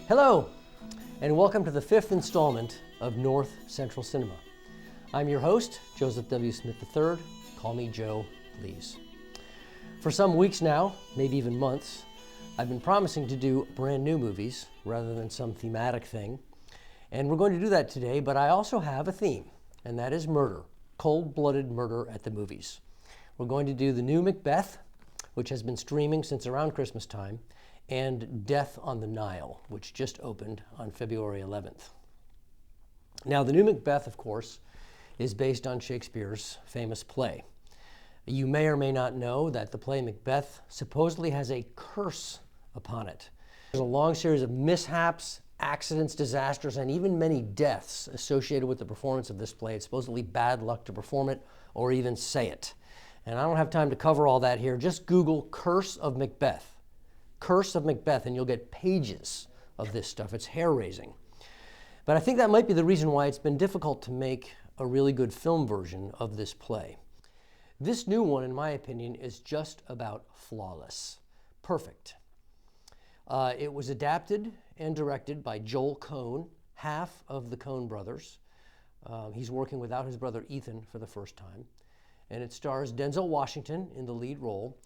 Hello, and welcome to the fifth installment of North Central Cinema. I'm your host, Joseph W. Smith III. Call me Joe, please. For some weeks now, maybe even months, I've been promising to do brand new movies rather than some thematic thing. And we're going to do that today, but I also have a theme, and that is murder, cold-blooded murder at the movies. We're going to do the new Macbeth, which has been streaming since around Christmas time, and Death on the Nile, which just opened on February 11th. Now, the new Macbeth, of course, is based on Shakespeare's famous play. You may or may not know that the play Macbeth supposedly has a curse upon it. There's a long series of mishaps, accidents, disasters, and even many deaths associated with the performance of this play. It's supposedly bad luck to perform it or even say it. And I don't have time to cover all that here. Just Google Curse of Macbeth. Curse of Macbeth, and you'll get pages of this stuff. It's hair-raising. But I think that might be the reason why it's been difficult to make a really good film version of this play. This new one, in my opinion, is just about flawless. Perfect. It was adapted and directed by Joel Coen, half of the Coen brothers. He's working without his brother Ethan for the first time. And it stars Denzel Washington in the lead role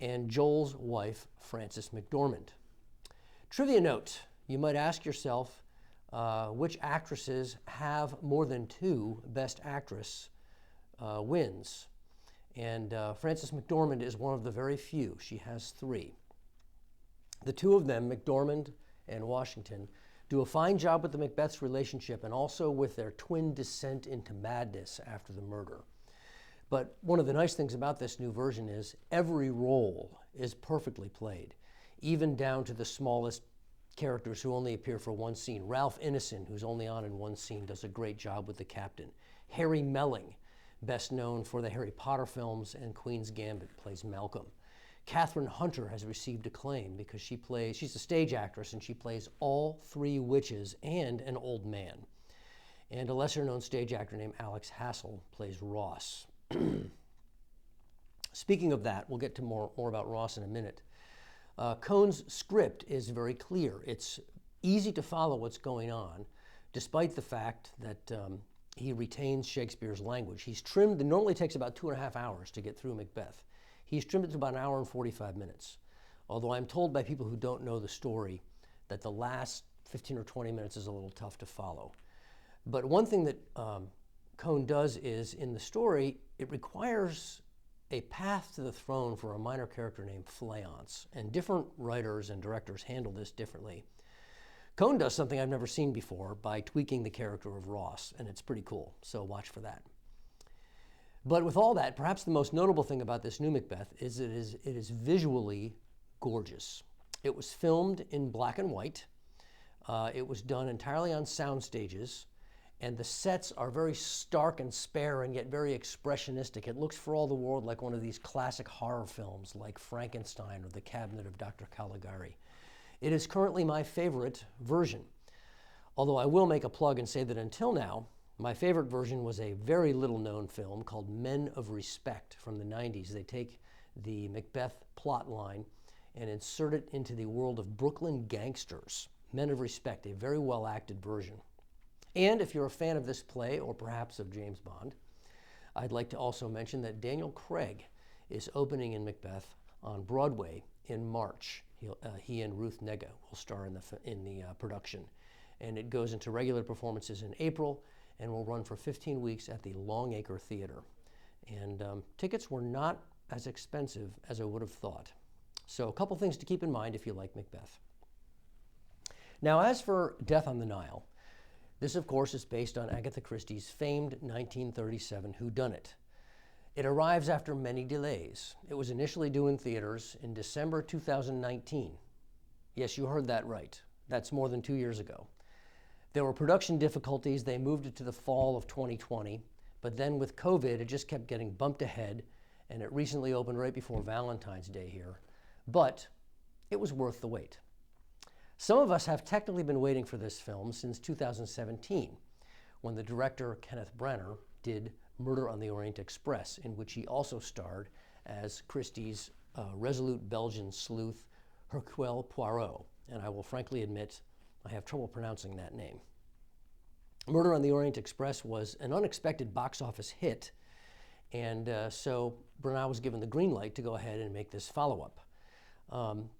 and Joel's wife, Frances McDormand. Trivia note, you might ask yourself which actresses have more than 2 Best Actress wins. And Frances McDormand is one of the very few. She has 3. The two of them, McDormand and Washington, do a fine job with the Macbeth's relationship and also with their twin descent into madness after the murder. But one of the nice things about this new version is every role is perfectly played, even down to the smallest characters who only appear for one scene. Ralph Ineson, who's only on in one scene, does a great job with the captain. Harry Melling, best known for the Harry Potter films and Queen's Gambit, plays Malcolm. Catherine Hunter has received acclaim because she's a stage actress and she plays all 3 witches and an old man. And a lesser-known stage actor named Alex Hassel plays Ross. Speaking of that, we'll get to more about Ross in a minute. Coen's script is very clear. It's easy to follow what's going on, despite the fact that he retains Shakespeare's language. He's trimmed, it normally takes about 2.5 hours to get through Macbeth. He's trimmed it to about 1 hour and 45 minutes. Although I'm told by people who don't know the story that the last 15 or 20 minutes is a little tough to follow. But one thing that Coen does is, in the story, it requires a path to the throne for a minor character named Fleance, and different writers and directors handle this differently. Coen does something I've never seen before by tweaking the character of Ross, and it's pretty cool, so watch for that. But with all that, perhaps the most notable thing about this new Macbeth is it is visually gorgeous. It was filmed in black and white. It was done entirely on sound stages. And the sets are very stark and spare and yet very expressionistic. It looks for all the world like one of these classic horror films like Frankenstein or The Cabinet of Dr. Caligari. It is currently my favorite version. Although I will make a plug and say that until now, my favorite version was a very little known film called Men of Respect from the 90s. They take the Macbeth plot line and insert it into the world of Brooklyn gangsters. Men of Respect, a very well acted version. And if you're a fan of this play, or perhaps of James Bond, I'd like to also mention that Daniel Craig is opening in Macbeth on Broadway in March. He and Ruth Negga will star in the production. And it goes into regular performances in April and will run for 15 weeks at the Longacre Theater. And tickets were not as expensive as I would have thought. So a couple things to keep in mind if you like Macbeth. Now, as for Death on the Nile, this, of course, is based on Agatha Christie's famed 1937 whodunit. It arrives after many delays. It was initially due in theaters in December 2019. Yes, you heard that right. That's more than 2 years ago. There were production difficulties. They moved it to the fall of 2020. But then with COVID, it just kept getting bumped ahead, and it recently opened right before Valentine's Day here. But it was worth the wait. Some of us have technically been waiting for this film since 2017, when the director Kenneth Branagh did Murder on the Orient Express, in which he also starred as Christie's resolute Belgian sleuth Hercule Poirot. And I will frankly admit I have trouble pronouncing that name. Murder on the Orient Express was an unexpected box office hit, and so Branagh was given the green light to go ahead and make this follow-up.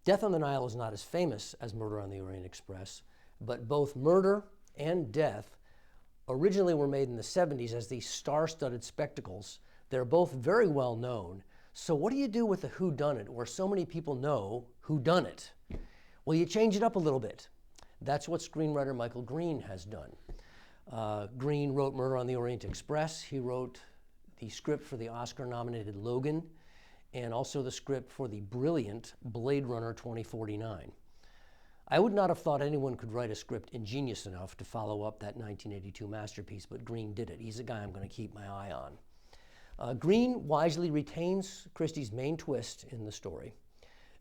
Death on the Nile is not as famous as Murder on the Orient Express, but both Murder and Death originally were made in the 70s as these star-studded spectacles. They're both very well known. So what do you do with a whodunit where so many people know who done it? Well, you change it up a little bit. That's what screenwriter Michael Green has done. Green wrote Murder on the Orient Express. He wrote the script for the Oscar-nominated Logan, and also the script for the brilliant Blade Runner 2049. I would not have thought anyone could write a script ingenious enough to follow up that 1982 masterpiece, but Green did it. He's a guy I'm going to keep my eye on. Green wisely retains Christie's main twist in the story,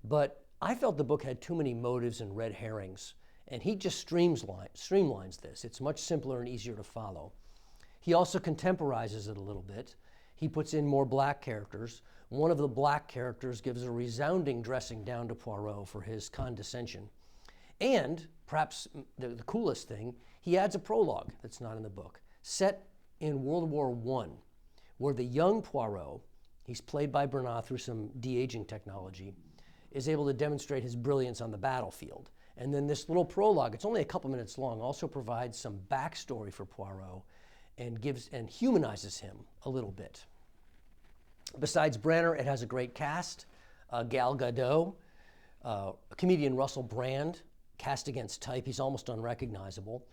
but I felt the book had too many motives and red herrings, and he just streamlines this. It's much simpler and easier to follow. He also contemporizes it a little bit. He puts in more black characters. One of the black characters gives a resounding dressing down to Poirot for his condescension. And, perhaps the coolest thing, he adds a prologue that's not in the book, set in World War I, where the young Poirot, he's played by Branagh through some de-aging technology, is able to demonstrate his brilliance on the battlefield. And then this little prologue, it's only a couple minutes long, also provides some backstory for Poirot and humanizes him a little bit. Besides Branagh, it has a great cast. Gal Gadot, comedian Russell Brand, cast against type. He's almost unrecognizable.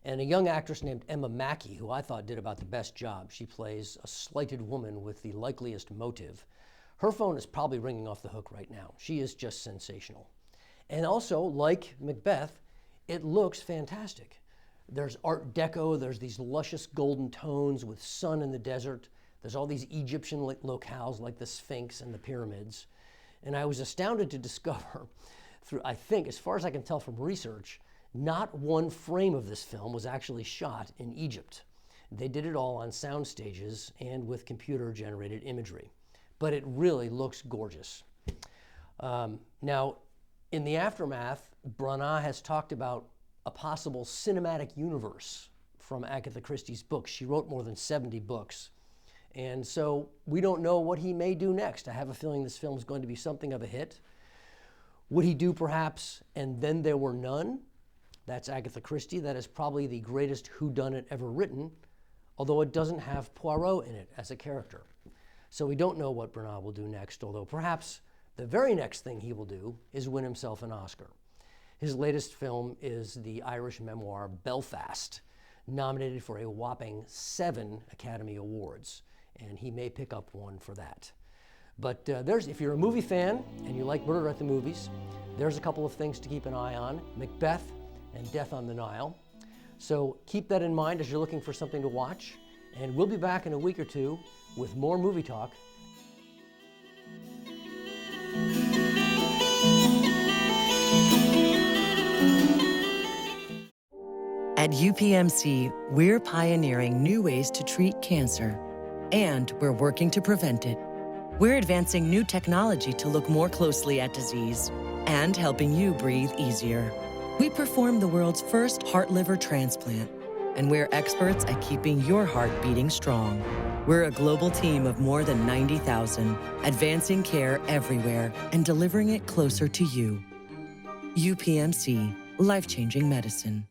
And a young actress named Emma Mackey, who I thought did about the best job. She plays a slighted woman with the likeliest motive. Her phone is probably ringing off the hook right now. She is just sensational. And also, like Macbeth, it looks fantastic. There's Art Deco, there's these luscious golden tones with sun in the desert. There's all these Egyptian locales like the Sphinx and the pyramids. And I was astounded to discover, through, I think, as far as I can tell from research, not one frame of this film was actually shot in Egypt. They did it all on sound stages and with computer-generated imagery. But it really looks gorgeous. Now, in the aftermath, Branagh has talked about a possible cinematic universe from Agatha Christie's books. She wrote more than 70 books. And so we don't know what he may do next. I have a feeling this film is going to be something of a hit. Would he do perhaps And Then There Were None? That's Agatha Christie. That is probably the greatest whodunit ever written, although it doesn't have Poirot in it as a character. So we don't know what Branagh will do next, although perhaps the very next thing he will do is win himself an Oscar. His latest film is the Irish memoir Belfast, nominated for a whopping 7 Academy Awards, and he may pick up one for that. But if you're a movie fan and you like Murder at the Movies, there's a couple of things to keep an eye on: Macbeth and Death on the Nile. So keep that in mind as you're looking for something to watch, and we'll be back in a week or two with more movie talk. At UPMC, we're pioneering new ways to treat cancer, and we're working to prevent it. We're advancing new technology to look more closely at disease and helping you breathe easier. We perform the world's first heart-liver transplant, and we're experts at keeping your heart beating strong. We're a global team of more than 90,000, advancing care everywhere and delivering it closer to you. UPMC, life-changing medicine.